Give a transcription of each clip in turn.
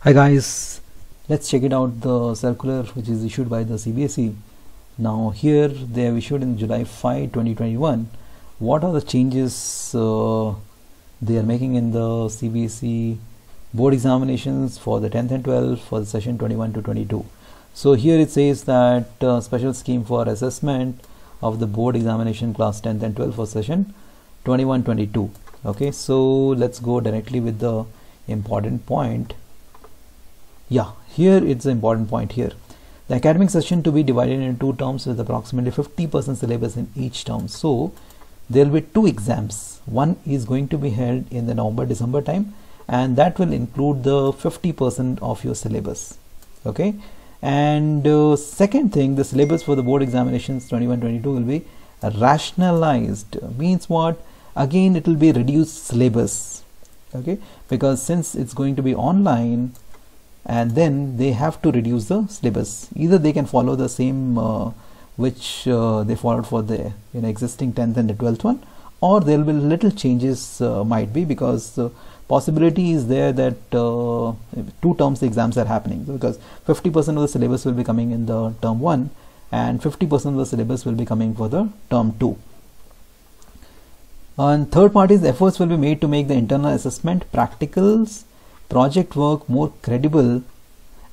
Hi guys, let's check it out, the circular which is issued by the CBSE. Now here they have issued in July 5, 2021. What are the changes they are making in the CBSE board examinations for the 10th and 12th for the session 21 to 22. So here it says that special scheme for assessment of the board examination class 10th and 12th for session 21-22. Okay, so let's go directly with the important point. Yeah, here it's an important point here. The academic session to be divided into 2 terms with approximately 50% syllabus in each term. So there will be 2 exams. One is going to be held in the November-December time, and that will include the 50% of your syllabus. Okay, and second thing, the syllabus for the board examinations 21-22 will be rationalized. Means what? Again, it will be reduced syllabus. Okay, because since it's going to be online, and then they have to reduce the syllabus. Either they can follow the same which they followed for the existing 10th and the 12th one, or there will be little changes might be, because possibility is there that 2 terms the exams are happening, because 50% of the syllabus will be coming in the term 1 and 50% of the syllabus will be coming for the term 2. And third part is efforts will be made to make the internal assessment, practicals, project work more credible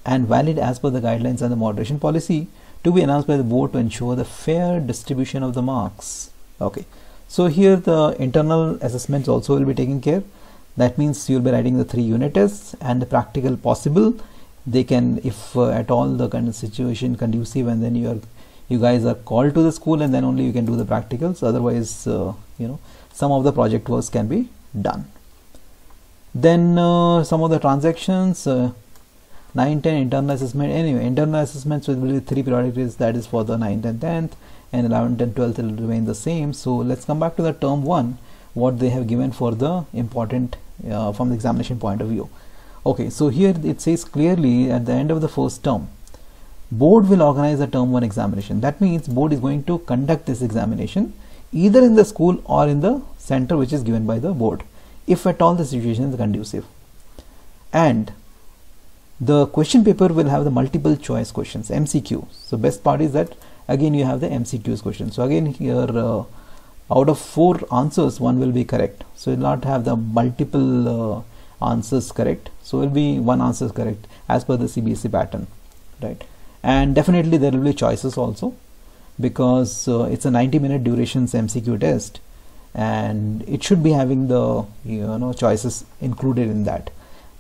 and valid as per the guidelines and the moderation policy to be announced by the board to ensure the fair distribution of the marks. Okay, so here the internal assessments also will be taken care. That means you'll be writing the 3 unit tests, and the practical possible they can, if at all the kind of situation conducive, and then you guys are called to the school, and then only you can do the practicals. Otherwise some of the project works can be done. Then some of the transactions, 9-10 internal assessment. Anyway, internal assessments will be 3 priorities, that is for the 9th and 10th, and 11th and 12th will remain the same. So let's come back to the term 1, what they have given for the important from the examination point of view. Okay, so here it says clearly at the end of the first term, board will organize the term 1 examination. That means board is going to conduct this examination either in the school or in the center which is given by the board, if at all the situation is conducive. And the question paper will have the multiple choice questions, MCQ. So best part is that again you have the MCQs question. So again here out of 4 answers, 1 will be correct. So you'll not have the multiple answers correct. So it will be 1 answer correct as per the CBSE pattern, right? And definitely there will be choices also, because it's a 90-minute durations MCQ test, and it should be having the choices included in that.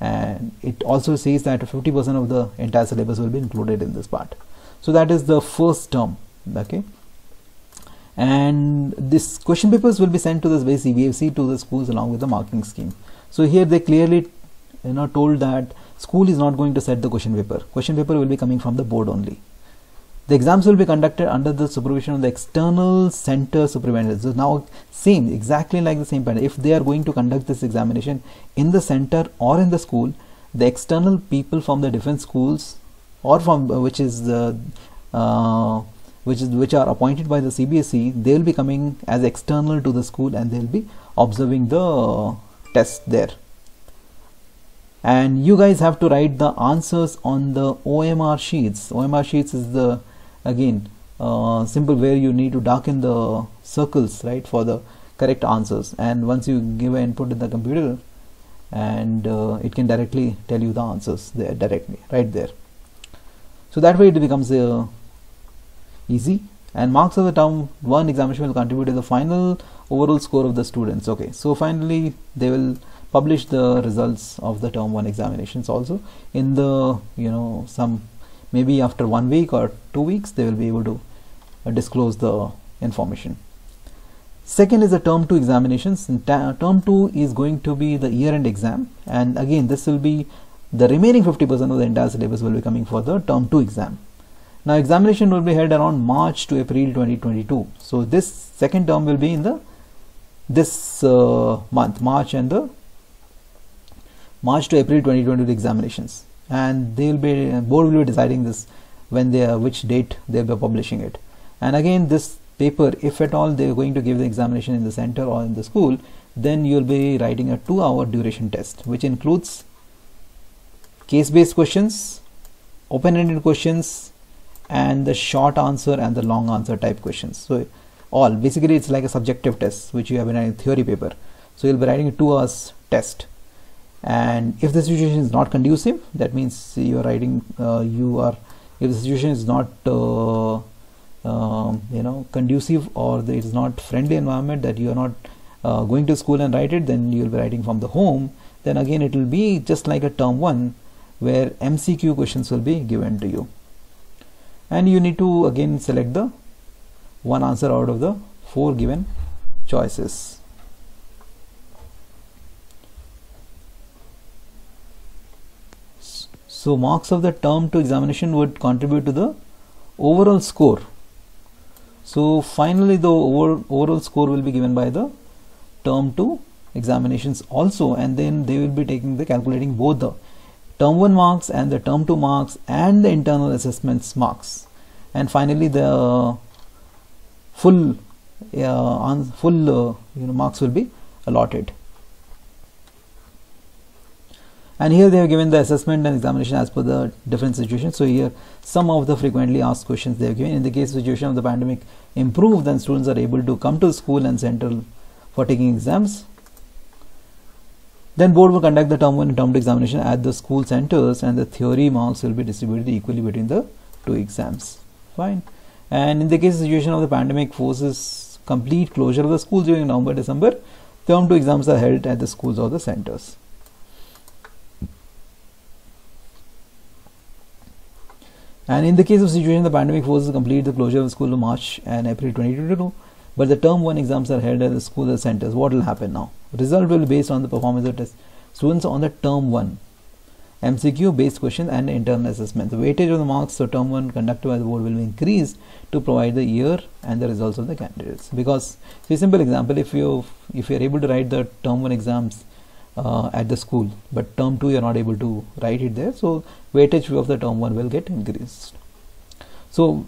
And it also says that 50% of the entire syllabus will be included in this part. So that is the first term. Okay, and this question papers will be sent to the CBSE to the schools along with the marking scheme. So here they clearly told that school is not going to set the question paper. Question paper will be coming from the board only. The exams will be conducted under the supervision of the external center supervisors. So now same, exactly like the same pattern. If they are going to conduct this examination in the center or in the school, the external people from the different schools or from which are appointed by the CBSE, they will be coming as external to the school, and they will be observing the test there. And you guys have to write the answers on the OMR sheets. OMR sheets is the again simple, where you need to darken the circles, right, for the correct answers. And once you give an input in the computer, and it can directly tell you the answers there directly right there. So that way it becomes easy. And marks of the term 1 examination will contribute to the final overall score of the students. Okay, so finally they will publish the results of the term 1 examinations also in the some maybe after 1 week or 2 weeks they will be able to disclose the information. Second is the term 2 examinations. Term 2 is going to be the year-end exam, and again this will be the remaining 50% of the entire syllabus will be coming for the term 2 exam. Now examination will be held around March to April 2022. So this second term will be in the this month, March to April 2022 examinations, and they will be board will be deciding this when which date they will be publishing it. And again this paper, if at all they are going to give the examination in the center or in the school, then you will be writing a 2-hour duration test, which includes case-based questions, open-ended questions, and the short answer and the long answer type questions. So all basically it's like a subjective test which you have in a theory paper. So you'll be writing a 2 hours test, and if the situation is not conducive, that means you are writing if the situation is not conducive, or it is not friendly environment, that you are not going to school and write it, then you will be writing from the home. Then again it will be just like a term 1 where MCQ questions will be given to you, and you need to again select the one answer out of the 4 given choices. So marks of the term 2 examination would contribute to the overall score. So finally the overall score will be given by the term 2 examinations also, and then they will be calculating both the term 1 marks and the term 2 marks and the internal assessments marks, and finally the full marks will be allotted. And here they have given the assessment and examination as per the different situations. So here some of the frequently asked questions they have given. In the case situation of the pandemic improved, then students are able to come to school and center for taking exams. Then board will conduct the term 1 and term 2 examination at the school centers, and the theory marks will be distributed equally between the 2 exams. Fine. And in the case situation of the pandemic forces complete closure of the schools during November-December, term 2 exams are held at the schools or the centers. And in the case of situation the pandemic forces complete the closure of the school in March and April 2022, but the term 1 exams are held at the school or centers. What will happen now? Result will be based on the performance of test students on the term 1 MCQ based question and internal assessment. The weightage of the marks for term 1 conducted by the board will be increased to provide the year and the results of the candidates. Because, see, simple example, if you are able to write the term 1 exams at the school, but term 2 you are not able to write it there, so weightage of the term 1 will get increased. So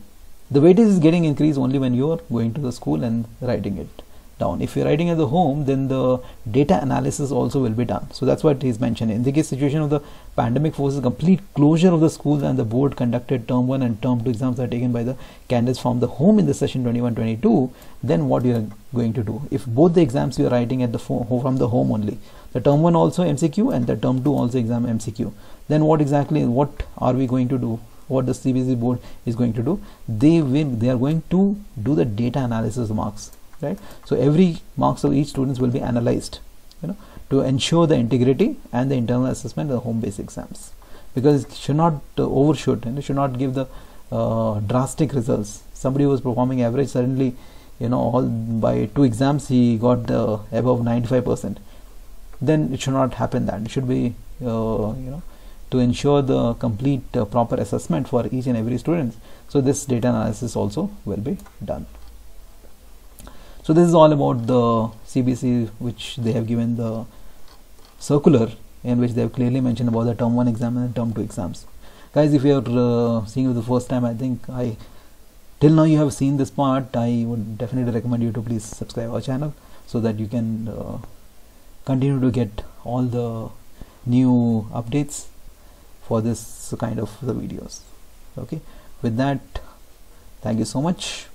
the weightage is getting increased only when you are going to the school and writing it down. If you are writing at the home, then the data analysis also will be done. So that's what he is mentioning. In the case situation of the pandemic forces complete closure of the schools and the board conducted term 1 and term 2 exams are taken by the candidates from the home in the session 21-22, then what you are going to do? If both the exams you are writing at the from the home only, the term 1 also MCQ and the term 2 also exam MCQ, then what are we going to do? What the CBSE board is going to do? They are going to do the data analysis marks, right? So every marks of each students will be analyzed, to ensure the integrity and the internal assessment of the home based exams, because it should not overshoot, and it should not give the drastic results. Somebody who was performing average, suddenly all by 2 exams he got above 95%. Then it should not happen. That it should be to ensure the complete proper assessment for each and every student. So this data analysis also will be done. So this is all about the CBSE, which they have given the circular in which they have clearly mentioned about the term 1 exam and term 2 exams. Guys, if you are seeing it the first time, I think till now you have seen this part, I would definitely recommend you to please subscribe our channel so that you can continue to get all the new updates for this kind of the videos. Okay, with that, thank you so much.